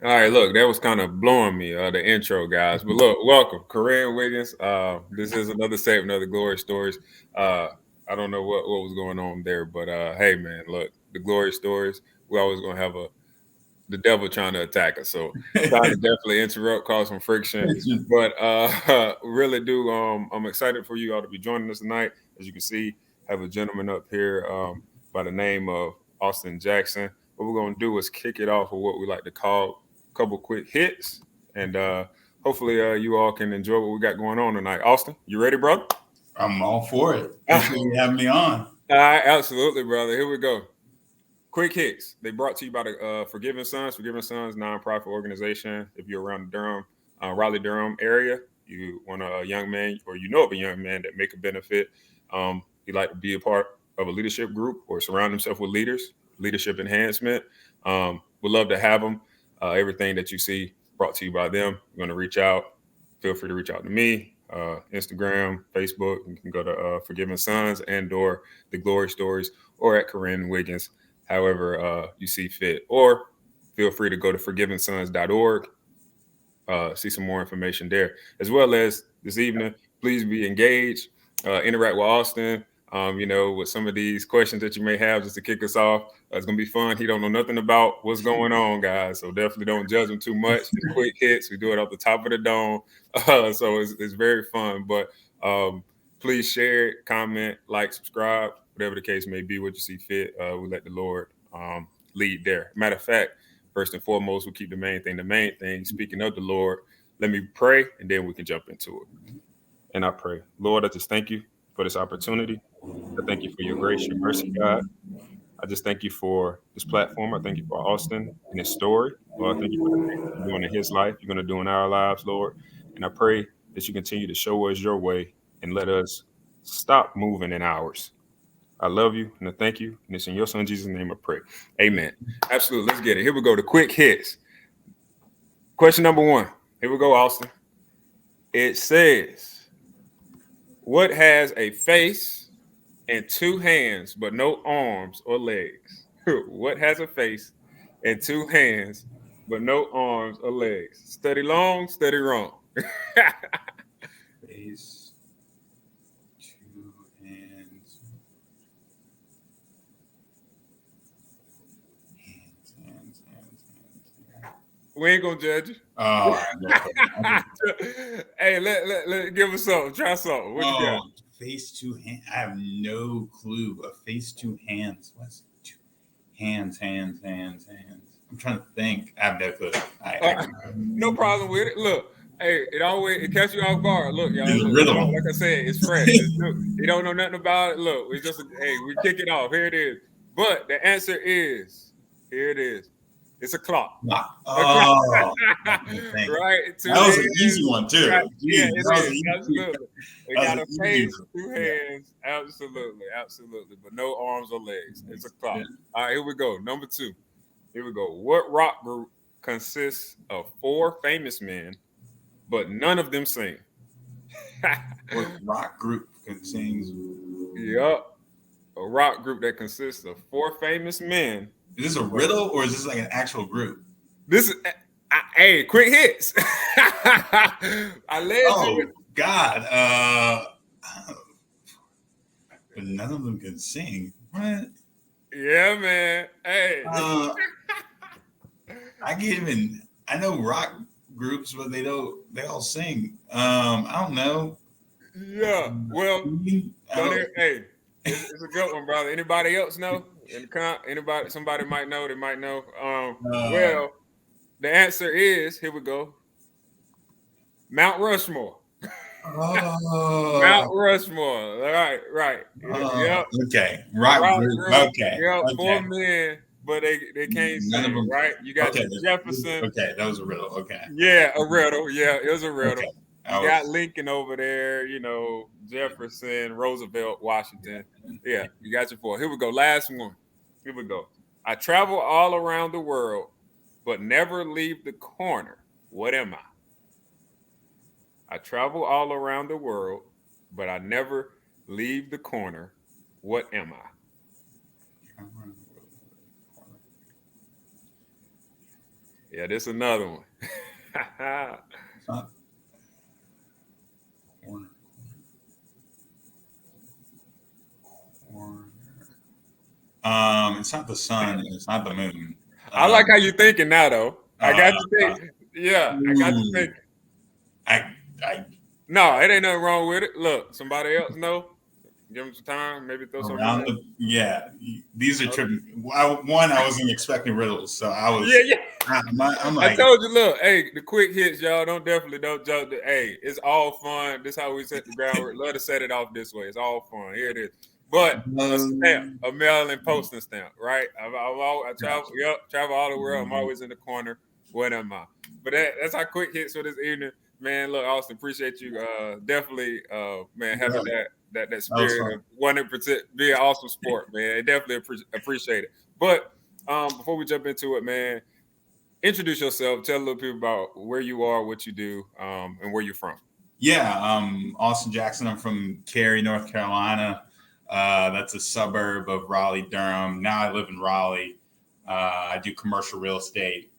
All right, look, that was kind of blowing me, the intro, guys. But look, welcome, Corinne Wiggins. This is another segment of the Glory Stories. Uh, I don't know what was going on there, but hey, man, look, the Glory Stories. We always gonna have the devil trying to attack us, so trying to definitely interrupt, cause some friction. But really do. I'm excited for you all to be joining us tonight. As you can see, have a gentleman up here by the name of Austin Jackson. What we're gonna do is kick it off with what we like to call a couple quick hits, and hopefully you all can enjoy what we got going on tonight. Austin, you ready, brother? I'm all for it. Appreciate you having me on. All right, absolutely, brother. Here we go. Quick hits. They brought to you by the Forgiving Sons. Forgiving Sons, nonprofit organization. If you're around the Durham, Raleigh, Durham area, you want a young man or you know of a young man that make a benefit. He'd like to be a part of a leadership group or surround himself with leaders, leadership enhancement. We'd love to have them. Everything that you see brought to you by them. You're going to reach out. Feel free to reach out to me. Instagram, Facebook. You can go to Forgiving Sons and/or the Glory Stories or at Corinne Wiggins, however you see fit. Or feel free to go to forgivingsons.org, see some more information there. As well as this evening, please be engaged, interact with Austin, with some of these questions that you may have just to kick us off. It's going to be fun. He don't know nothing about what's going on, guys, so definitely don't judge him too much. It's quick hits. We do it off the top of the dome, so it's very fun. But please share it, comment, like, subscribe, whatever the case may be, what you see fit. We let the Lord lead there. Matter of fact, first and foremost, we keep the main thing the main thing. Speaking of the Lord, let me pray, and then we can jump into it. And I pray, Lord, I just thank you for this opportunity. I thank you for your grace, your mercy, God. I just thank you for this platform. I thank you for Austin and his story. Lord, I thank you for the things that you're doing in his life, you're going to do in our lives, Lord. And I pray that you continue to show us your way and let us stop moving in ours. I love you and I thank you. And it's in your son Jesus' name I pray. Amen. Absolutely. Let's get it. Here we go. The quick hits. Question number one. Here we go, Austin. It says, what has a face and two hands, but no arms or legs? What has a face and two hands, but no arms or legs? Study long, study wrong. Face, two hands, hands. We ain't gonna judge you. Oh, Hey, let give us something. Try something. What you got? face, two hands. I have no clue. A face, two hands. What's two hands? I'm trying to think. I have no clue. No problem with it. Look, hey, it catch you off guard. Look, y'all. It's a Look, riddle. like I said, it's fresh. It's new. You don't know nothing about it. Look, it's just hey, we kick it off. Here it is. But the answer is here it is. It's a clock. Oh, Right. that was an easy one too. Right. Yeah, Jeez, it is. Absolutely. It got a face, two Yeah. hands. Absolutely. But no arms or legs. It's a clock. Yeah. All right, here we go. Number two. Here we go. What rock group consists of four famous men, but none of them sing? What rock group contains? Yep. A rock group that consists of four famous men. Is this a riddle or is this like an actual group? This is hey, quick hits. I led you. God. But none of them can sing. What? Yeah, man. Hey. I know rock groups, but they all sing. I don't know. Yeah. Well, hey, it's a good one, brother. Anybody else know? Anybody? Somebody might know. They might know. Well, the answer is here we go. Mount Rushmore. Mount Rushmore. Right. Yep. Okay. Rock group. Okay. Yep. Four men, but they can't sing. Right. You got Jefferson. Okay, that was a riddle. Okay. Yeah, a riddle. Yeah, it was a riddle. Okay. You got Lincoln over there, Jefferson, Roosevelt, Washington. Yeah, you got your four. Here we go. Last one. Here we go. I travel all around the world, but never leave the corner. What am I? I travel all around the world, but I never leave the corner. What am I? Yeah, this another one. It's not corner. Corner. It's not the sun. And it's not the moon. I like how you thinking now, though. I got you Uh, thinking. Yeah, I got you ooh, thinking. I No, it ain't nothing wrong with it. Look, somebody else know. Give them some time. Maybe throw something in around there. the yeah. These are tripping. I wasn't expecting riddles, so I Yeah, was. yeah. I'm I like, told you, look, hey, the quick hits, y'all. Don't judge. Hey, it's all fun. This is how we set the groundwork. Love to set it off this way. It's all fun. Here it is. But a stamp, a mail-in posting stamp, right? I travel, gotcha. travel all the world. I'm always in the corner. What am I? But that's our quick hits for this evening, man. Look, Austin, appreciate you. Definitely, man, Yeah, having that that was spirit fun. of wanting to be an awesome sport, man. Definitely appreciate it. But before we jump into it, man, introduce yourself. Tell a little people about where you are, what you do, and where you're from. Yeah, Austin Jackson. I'm from Cary, North Carolina. That's a suburb of Raleigh, Durham. Now I live in Raleigh. I do commercial real estate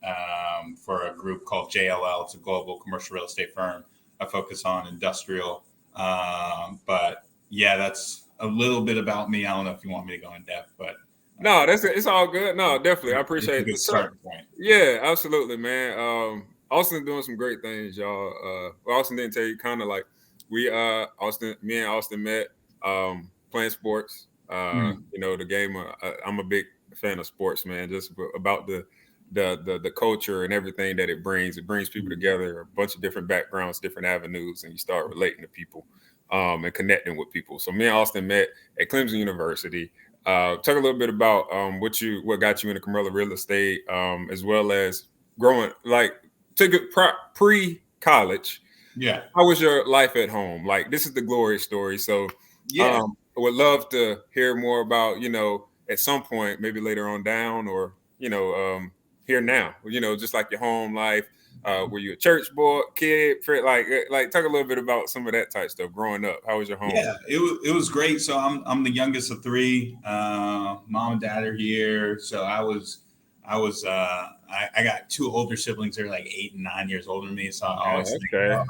for a group called JLL. It's a global commercial real estate firm. I focus on industrial. But yeah, that's a little bit about me. I don't know if you want me to go in depth, but No, it's all good. No, definitely, I it's a appreciate good it. So, starting point. yeah, absolutely, man. Austin doing some great things, y'all. Well, Austin didn't tell you, kind of like me and Austin met playing sports. Mm. The game. I'm a big fan of sports, man. Just about the culture and everything that it brings. It brings people together, a bunch of different backgrounds, different avenues, and you start relating to people, and connecting with people. So me and Austin met at Clemson University. Talk a little bit about what got you into commercial real estate, as well as growing like pre college. Yeah, How was your life at home? Like this is the glory story. So yeah. I would love to hear more about at some point, maybe later on down, or here now. Just like your home life. Were you a church boy, kid? Like talk a little bit about some of that type stuff growing up. How was your home? Yeah, it was great. So I'm the youngest of three. Mom and dad are here. So I got two older siblings. They're like 8 and 9 years older than me. So I always Oh, think, okay.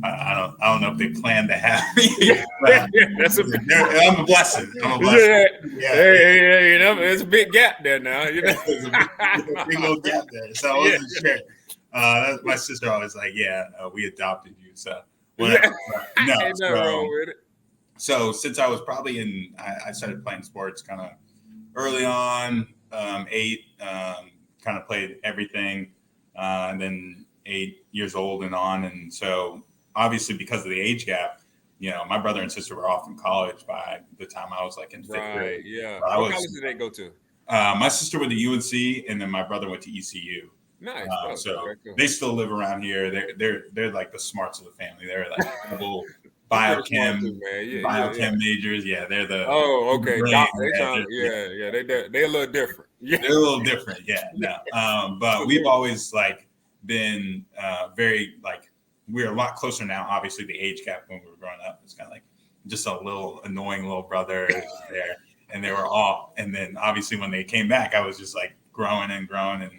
I don't know if they planned to have me, Yeah, but that's a I'm a blessing. I'm a blessing. yeah, Yeah, hey, there's a big gap there now. there's a big old gap there. So I Yeah, wasn't sure. My sister always like, yeah, we adopted you. So whatever. yeah, But no, ain't nothing so. wrong with it. So since I was probably I started playing sports kind of early on, 8, kind of played everything, and then 8 years old and on. And so obviously because of the age gap, my brother and sister were off in college by the time I was like in fifth Right, grade. yeah. But I What was, college did they go to? my sister went to UNC, and then my brother went to ECU. Nice. Oh, So okay, cool. they still live around here. They're like the smarts of the family. They're like double I'm pretty smart too, biochem man. Yeah. biochem majors. Yeah, Oh, they're the okay. brain. They Yeah, trying. Yeah. They a little different. Yeah. they're a little different. Yeah, no. But we've always like been very like we're a lot closer now. Obviously, the age gap when we were growing up was kind of like just a little annoying little brother there, and they were all. And then obviously when they came back, I was just like growing and growing and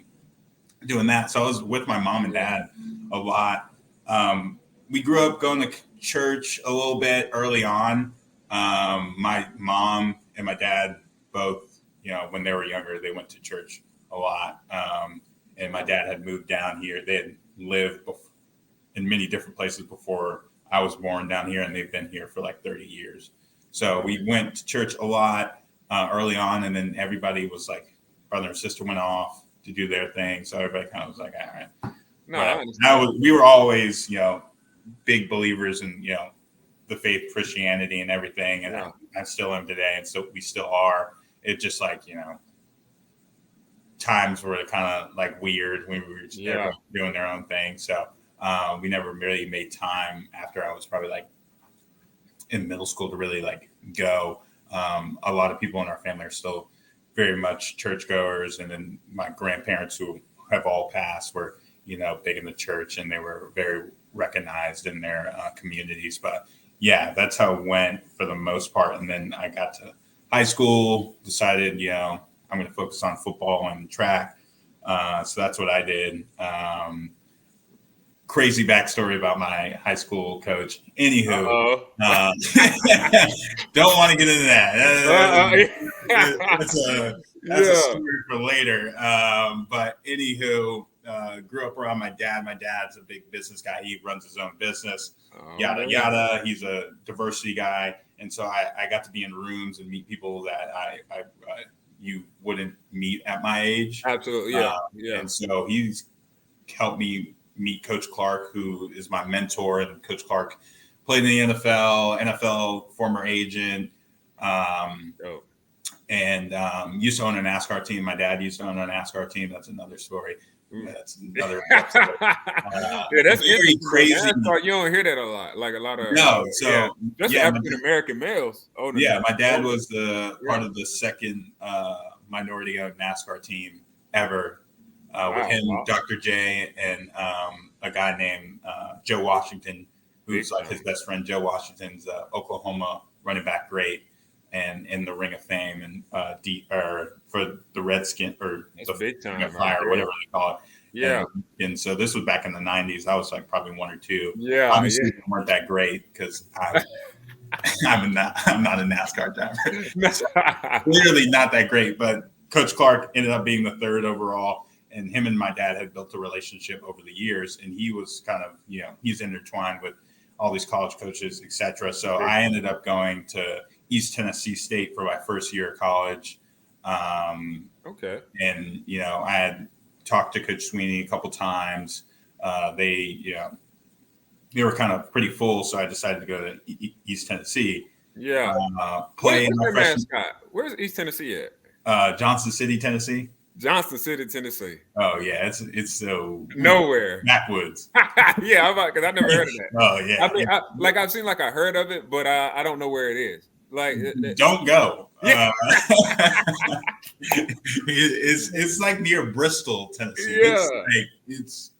doing that. So I was with my mom and dad a lot. We grew up going to church a little bit early on. My mom and my dad both, when they were younger, they went to church a lot. And my dad had moved down here. They had lived in many different places before I was born down here, and they've been here for like 30 years. So we went to church a lot early on, and then everybody was like, brother and sister went off to do their thing. So everybody kind of was like, all right, No, I whatever. understand. We were always, big believers in, the faith, Christianity and everything. And Yeah. I still am today. And so we still are. It just like, times were kind of like weird when we were just Yeah. everybody doing their own thing. So we never really made time after I was probably like in middle school to really like go. A lot of people in our family are still very much churchgoers, and then my grandparents who have all passed were big in the church, and they were very recognized in their communities. But yeah, that's how it went for the most part. And then I got to high school, decided I'm going to focus on football and track. So that's what I did. Crazy backstory about my high school coach. Anywho, don't want to get into that. That's a story for later. But anywho, grew up around my dad. My dad's a big business guy. He runs his own business. Yada yada. He's a diversity guy, and so I got to be in rooms and meet people that I you wouldn't meet at my age. Absolutely, yeah. And so he's helped me meet Coach Clark, who is my mentor. And Coach Clark played in the NFL, former agent, and used to own a NASCAR team. My dad used to own a NASCAR team. That's another story. That's another. That's very crazy. NASCAR, you don't hear that a lot. Like a lot of just African American males. My dad was the part of the second minority-owned NASCAR team ever. With him, Dr. J, and a guy named Joe Washington, who's like his best friend. Joe Washington's Oklahoma running back great and in the Ring of Fame and for the Redskin or the big time Fire, or whatever they call it. Yeah. And so this was back in the 90s. I was like probably one or two. Yeah. Obviously, they weren't that great because I'm not a NASCAR driver. Clearly not that great, but Coach Clark ended up being the third overall. And him and my dad had built a relationship over the years, and he was kind of, he's intertwined with all these college coaches, et cetera. So I ended up going to East Tennessee State for my first year of college. And, I had talked to Coach Sweeney a couple times. They were kind of pretty full, so I decided to go to East Tennessee. Yeah. Play in my mascot? Where's East Tennessee at? Johnson City, Tennessee. Johnson City, Tennessee. Oh yeah, it's so nowhere. Backwoods. Yeah, because I never heard of that. Oh yeah. I mean, I've seen I heard of it, but I don't know where it is. Like, don't go. Yeah. It's like near Bristol, Tennessee. Yeah. It's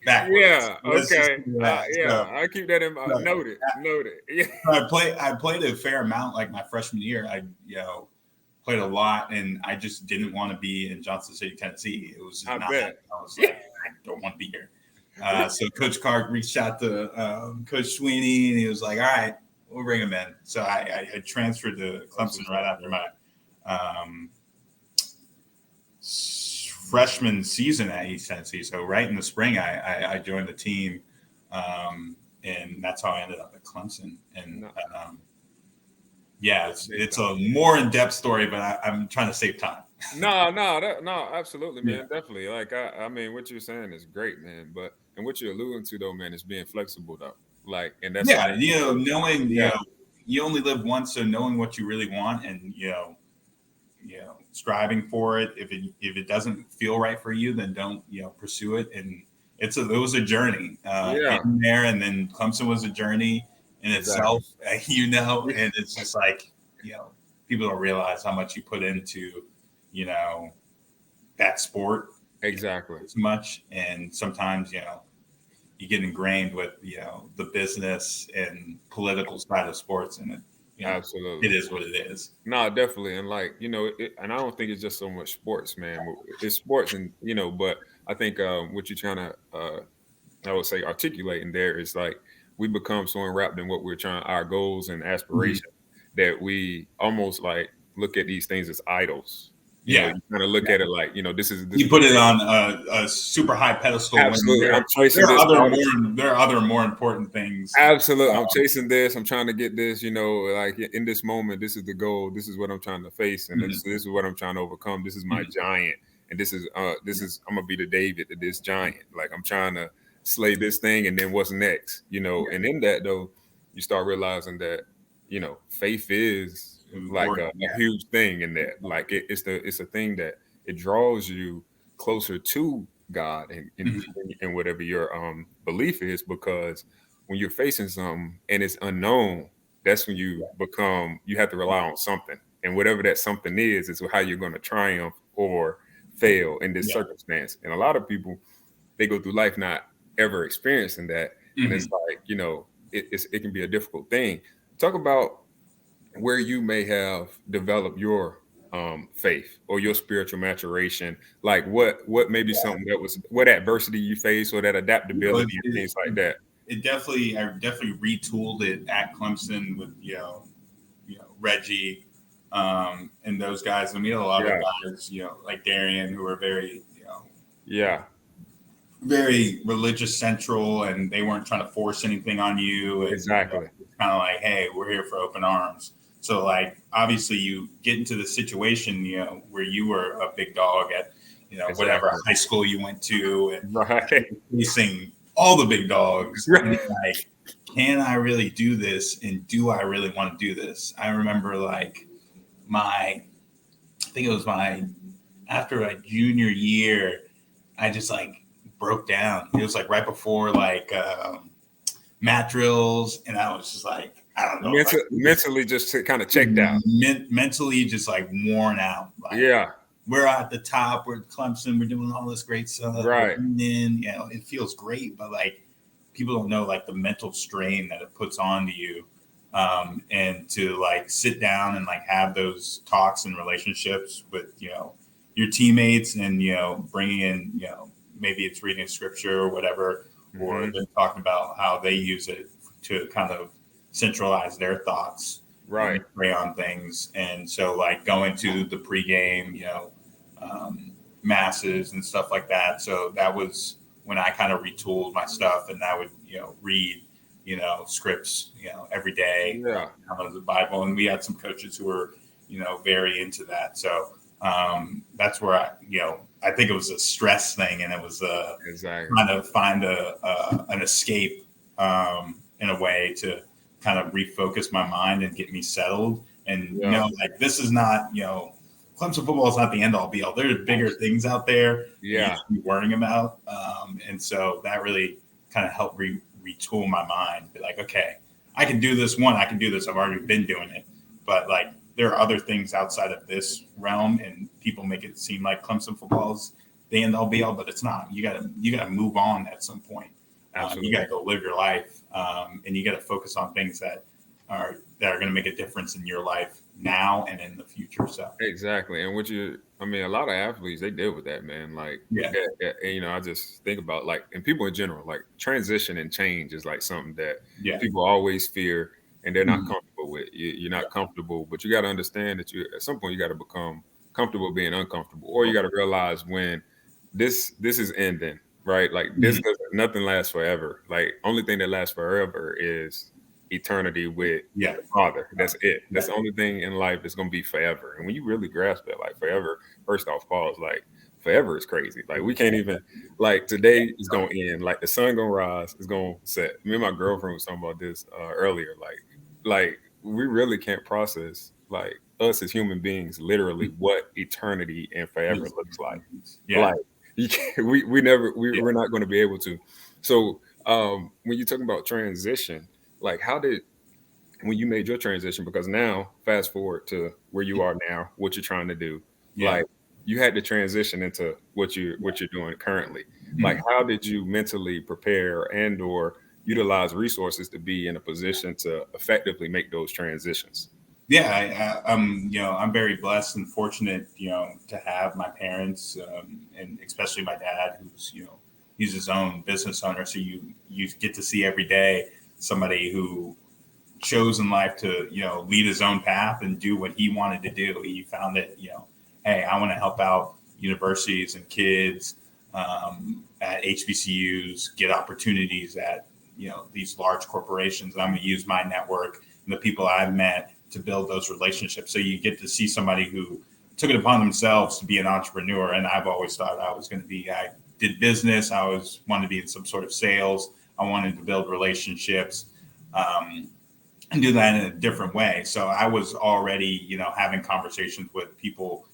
backwards. Yeah. Okay. I keep that in mind. Noted. Yeah. I played a fair amount. Like my freshman year, I played a lot, and I just didn't want to be in Johnson City, Tennessee. It was I was like, I don't want to be here. So Coach Clark reached out to Coach Sweeney, and he was like, all right, we'll bring him in. So I transferred to Clemson right after my freshman season at East Tennessee. So right in the spring, I joined the team, and that's how I ended up at Clemson. And it's a more in-depth story, but I'm trying to save time. No, absolutely, man, definitely. Like I mean, what you're saying is great, man. But and what you're alluding to, though, man, is being flexible, though. Like, and that's knowing you only live once, so knowing what you really want, and striving for it. If it doesn't feel right for you, then don't pursue it. And it was a journey getting there, and then Clemson was a journey in itself, and it's just like, people don't realize how much you put into, that sport. Exactly. As much. And sometimes, you get ingrained with, the business and political side of sports, and absolutely, it is what it is. No, definitely. And like, and I don't think it's just so much sports, man. It's sports, and, but I think what you're trying to, I would say, articulate in there is like, we become so enwrapped in what our goals and aspirations, that we almost like look at these things as idols. You kind of look at it like, this is you put it on a super high pedestal. Absolutely. There are other more important things. Absolutely. I'm chasing this. I'm trying to get this, like in this moment, this is the goal. This is what I'm trying to face. And this is what I'm trying to overcome. This is my giant. And this is I'm going to be the David to this giant. Like, I'm trying to slay this thing, and then what's next, and in that, though, you start realizing that, faith is like a huge thing in that. Like, it's a thing that it draws you closer to God and whatever your belief is, because when you're facing something and it's unknown, that's when you have to rely on something, and whatever that something is how you're going to triumph or fail in this circumstance. And a lot of people, they go through life not ever experiencing that, and it's like, it can be a difficult thing. Talk about where you may have developed your faith or your spiritual maturation? Like what maybe something that was what adversity you faced or that adaptability and things like that? I definitely retooled it at Clemson with Reggie, and those guys. I mean, a lot of Yeah, guys, like Darian, who were very, yeah, very religious central, and they weren't trying to force anything on you. And exactly. it's kind of like, hey, we're here for open arms. So like, obviously, you get into the situation, where you were a big dog at, whatever Exactly. high school you went to, and Right. facing all the big dogs. And Right. like, can I really do this? And do I really want to do this? I remember like I think it was after a junior year, I just like broke down. It was like right before like mat drills, and I was just like, I don't know if I can do this. Mentally just kind of checked out. Mentally just like worn out. Like Yeah. we're at the top, we're at Clemson, we're doing all this great stuff. Right. And then, it feels great, but like people don't know like the mental strain that it puts onto you. And to like sit down and like have those talks and relationships with, your teammates, and, bringing in, maybe it's reading scripture or whatever, or Mm-hmm. they're talking about how they use it to kind of centralize their thoughts Right. and pray on things. And so like going to the pregame, masses and stuff like that. So that was when I kind of retooled my stuff, and I would, read, scripts, every day, Yeah. out of the Bible. And we had some coaches who were, very into that. So that's where I think it was a stress thing, and it was Exactly. kind of find an escape, in a way to kind of refocus my mind and get me settled. And Yeah. like this is not, Clemson football is not the end all be all. There's bigger things out there that you Yeah. should be worrying about. And so that really kind of helped retool my mind. Be like, okay, I can do this. I can do this. I've already been doing it. But like, there are other things outside of this realm, and people make it seem like Clemson football is the end all be all, but it's not. You gotta move on at some point. Absolutely. You gotta go live your life, and you gotta focus on things that are going to make a difference in your life now and in the future. So Exactly. And I mean, a lot of athletes, they deal with that, man. Like, yeah, and, I just think about like, and people in general, like transition and change is like something that yeah, people always fear and they're not Mhm. comfortable with. You're not Yeah. comfortable, but you got to understand that at some point, you got to become comfortable being uncomfortable, or you got to realize when this is ending, right? Like Mhm. nothing lasts forever. Like only thing that lasts forever is eternity with Yeah, the Father. That's it. yeah, That's the only thing in life that's gonna be forever. And when you really grasp that, like forever, first off, pause. Like forever is crazy. Like we can't even like today is gonna end. Like the sun gonna rise, it's gonna set. Me and my girlfriend was talking about this earlier. Like we really can't process like us as human beings, literally what eternity and forever looks like. yeah, Like you can't, yeah. we're not going to be able to. So when you're talking about transition, like how did when you made your transition, because now fast forward to where you are now, what you're trying to do, Yeah. like you had to transition into what you're doing currently. Like Mhm. how did you mentally prepare and or utilize resources to be in a position to effectively make those transitions? Yeah, I'm very blessed and fortunate, to have my parents, and especially my dad, who's, he's his own business owner. So you get to see every day somebody who chose in life to, lead his own path and do what he wanted to do. He found that, hey, I want to help out universities and kids, at HBCUs get opportunities at, these large corporations. And I'm going to use my network and the people I've met to build those relationships. So you get to see somebody who took it upon themselves to be an entrepreneur. And I've always thought I was going to be, I did business. I always wanted to be in some sort of sales. I wanted to build relationships. And do that in a different way. So I was already, having conversations with people,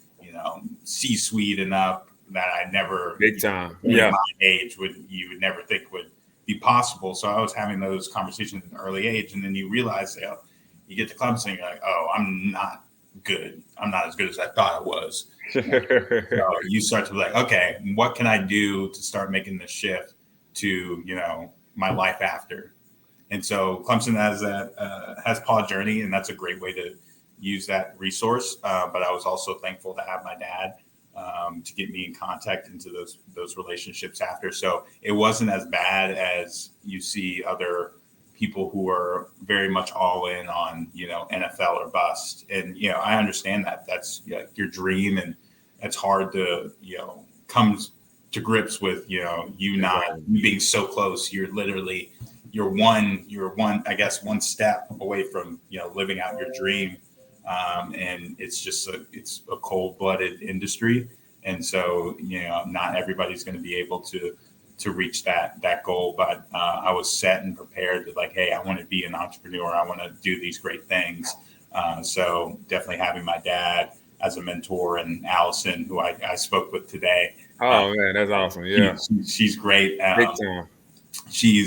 C-suite and up that I never, Big time. at Yeah. my age you would never think would be possible. So I was having those conversations at an early age, and then you realize, you get to Clemson, and you're like, oh, I'm not good. I'm not as good as I thought I was. So you start to be like, okay, what can I do to start making the shift to, my life after? And so Clemson has Paul Journey, and that's a great way to use that resource. But I was also thankful to have my dad to get me in contact into those relationships after. So it wasn't as bad as you see other people who are very much all in on, NFL or bust. And, I understand that that's your dream, and it's hard to, come to grips with, you being so close. You're one, I guess, one step away from, living out your dream. And it's just it's a cold-blooded industry. And so, not everybody's going to be able to reach that goal. But I was set and prepared to hey, I want to be an entrepreneur. I want to do these great things. So definitely having my dad as a mentor, and Allison, who I spoke with today. Oh man, that's awesome. Yeah. She's great. Big time. She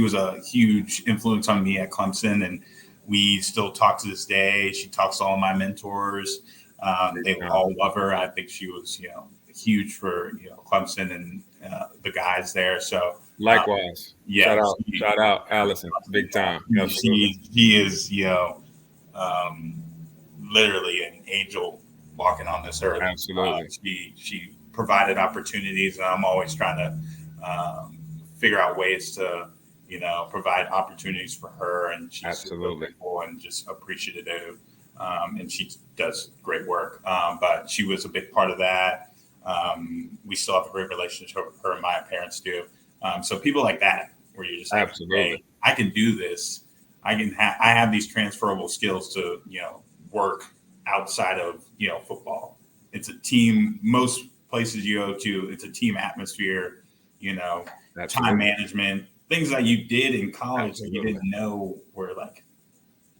was a huge influence on me at Clemson, and we still talk to this day. She talks to all my mentors. They all love her. I think she was, huge for, Clemson and the guys there. So likewise. Yeah. Shout out Allison. Big time. She is, literally an angel walking on this earth. Absolutely. She provided opportunities, and I'm always trying to figure out ways to, provide opportunities for her. And she's absolutely cool and just appreciative. And she does great work. But she was a big part of that. We still have a great relationship with her, and my parents do. So people like that, where you're just absolutely, hey, I can do this. I have these transferable skills to, work outside of, football. It's a team. Most places you go to, it's a team atmosphere, absolutely. Time management, things that you did in college that you didn't know were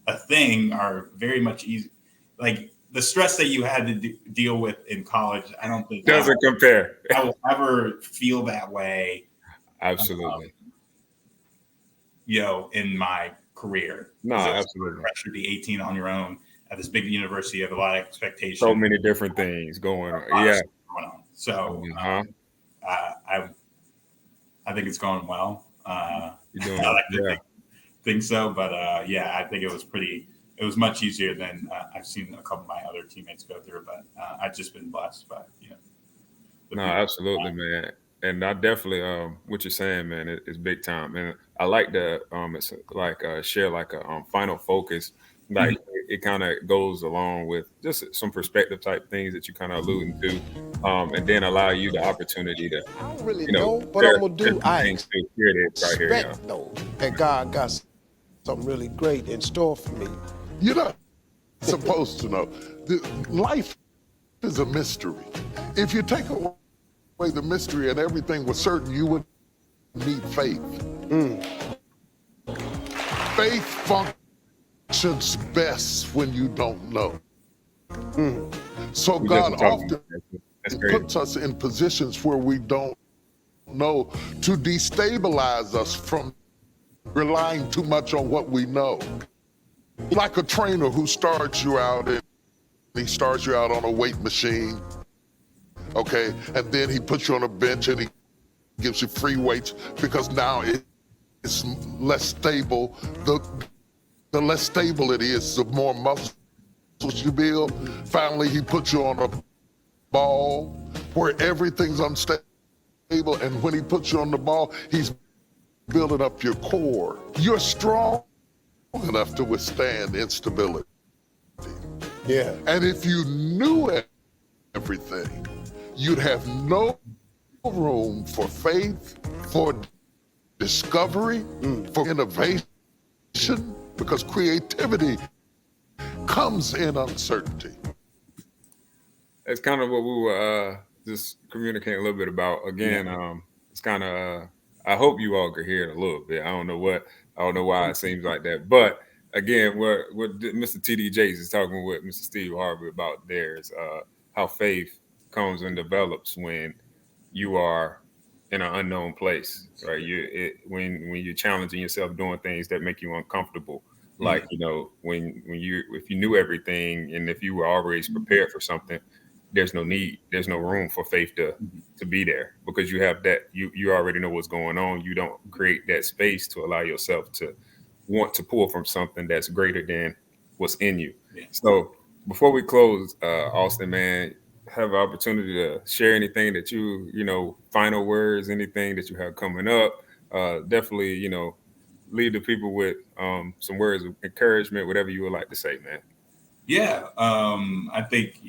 a thing are very much easy. The stress that you had to deal with in college, I don't think doesn't compare. I will ever feel that way. Absolutely. In my career. No, absolutely. Pressure to be 18 on your own at this big university. You have a lot of expectations. So many different things going on. Yeah. Going on. So I think it's going well. You're doing I like to think so, but I think it was much easier than I've seen a couple of my other teammates go through, but I've just been blessed by, no, absolutely, man. And I definitely, what you're saying, man, is big time. And I like to, it's share a final focus. It kind of goes along with just some perspective type things that you kind of alluding to, and then allow you the opportunity to, I don't really know what I'm gonna do. I expect though that God got something really great in store for me. You're not supposed to know. Life is a mystery. If you take away the mystery and everything was certain, you would need faith. Faith functions best when you don't know. So God often puts us in positions where we don't know to destabilize us from relying too much on what we know. Like a trainer who starts you out and he starts you out on a weight machine, okay? And then he puts you on a bench and he gives you free weights because now it's less stable. The less stable it is, the more muscles you build. Finally, he puts you on a ball where everything's unstable. And when he puts you on the ball, he's building up your core. You're strong enough to withstand instability. Yeah. And if you knew everything, you'd have no room for faith, for discovery, for innovation, because creativity comes in uncertainty. That's kind of what we were just communicating a little bit about. Again, it's kind of, I hope you all could hear it a little bit. I don't know why it seems like that. But again, what Mr. TD Jakes is talking with Mr. Steve Harvey about there is how faith comes and develops when you are in an unknown place, right? When you're challenging yourself doing things that make you uncomfortable. Like, when if you knew everything and if you were always prepared for something, there's no room for faith to be there, because you have that, you already know what's going on. You don't create that space to allow yourself to want to pull from something that's greater than what's in you. Yeah. So before we close, Austin, man, have an opportunity to share anything that you final words, anything that you have coming up. Definitely, leave the people with some words of encouragement, whatever you would like to say, man. Yeah. I think,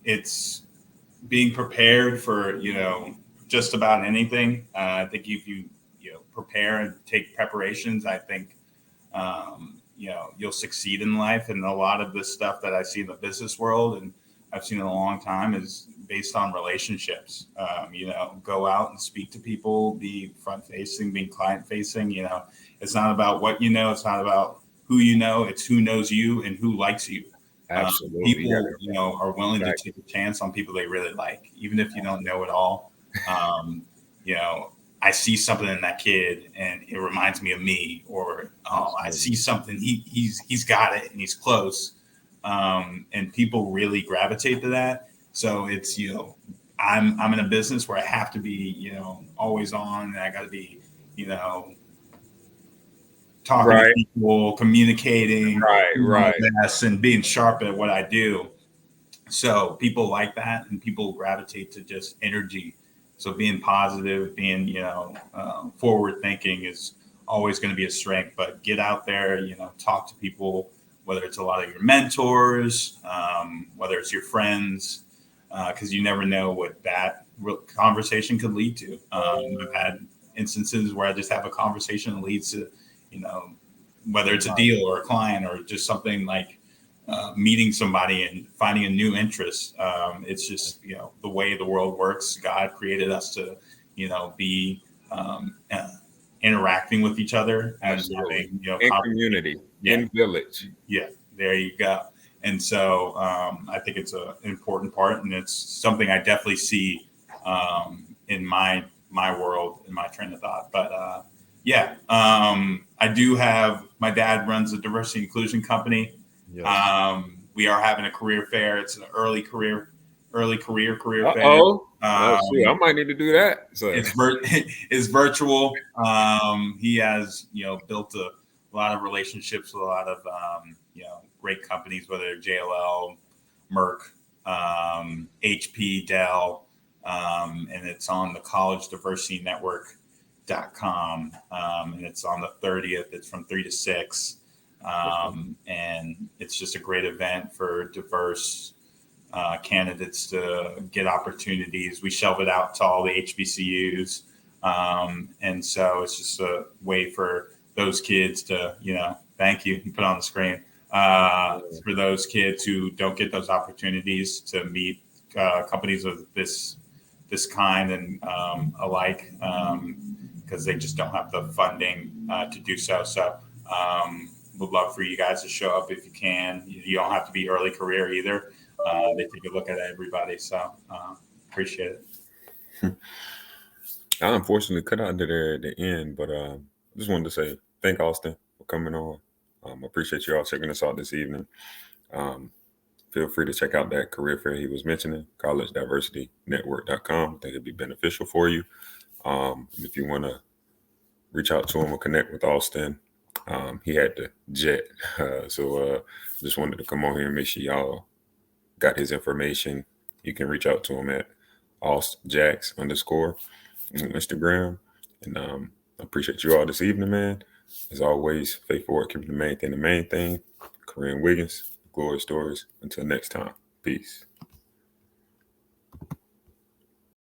it's being prepared for, just about anything. I think if you prepare and take preparations, I think, you'll succeed in life. And a lot of this stuff that I see in the business world and I've seen in a long time is based on relationships. Go out and speak to people, be front facing, being client facing. It's not about what you know. It's not about who you know. It's who knows you and who likes you. Absolutely. People, are willing to take a chance on people they really like, even if you don't know it all. I see something in that kid and it reminds me of me, or I see something he's got it and he's close. And people really gravitate to that. So it's, I'm in a business where I have to be, always on, and I got to be, talking to people, communicating, and being sharp at what I do. So people like that, and people gravitate to just energy. So being positive, being forward thinking is always going to be a strength. But get out there, talk to people, whether it's a lot of your mentors, whether it's your friends, because you never know what that conversation could lead to. I've had instances where I just have a conversation that leads to, whether it's a deal or a client or just something like meeting somebody and finding a new interest. It's just, the way the world works. God created us to, be interacting with each other and having, in community, in village. Yeah, there you go. And so I think it's an important part, and it's something I definitely see in my world, in my train of thought. But I do have, my dad runs a diversity inclusion company. Yes. We are having a career fair. It's an early career fair. Shoot, I might need to do that. So it's virtual. He has, built a lot of relationships with a lot of, great companies, whether JLL, Merck, HP, Dell, and it's on the collegediversitynetwork.com. And it's on the 30th. It's from 3 to 6. And it's just a great event for diverse candidates to get opportunities. We shelve it out to all the HBCUs. And so it's just a way for those kids to, thank you. You put it on the screen. For those kids who don't get those opportunities to meet companies of this kind and alike, because they just don't have the funding to do so. So would love for you guys to show up if you can. You don't have to be early career either. They take a look at everybody. So appreciate it. I unfortunately cut out there at the end, but just wanted to say thank Austin for coming on. Appreciate you all checking us out this evening. Feel free to check out that career fair he was mentioning, collegediversitynetwork.com. I think it'd be beneficial for you. If you want to reach out to him or connect with Austin, he had to jet. So just wanted to come on here and make sure y'all got his information. You can reach out to him at AustJax_ on Instagram. And I appreciate you all this evening, man. As always, faithful work, keeping the main thing. Corinne Wiggins, Glory Stories. Until next time, peace.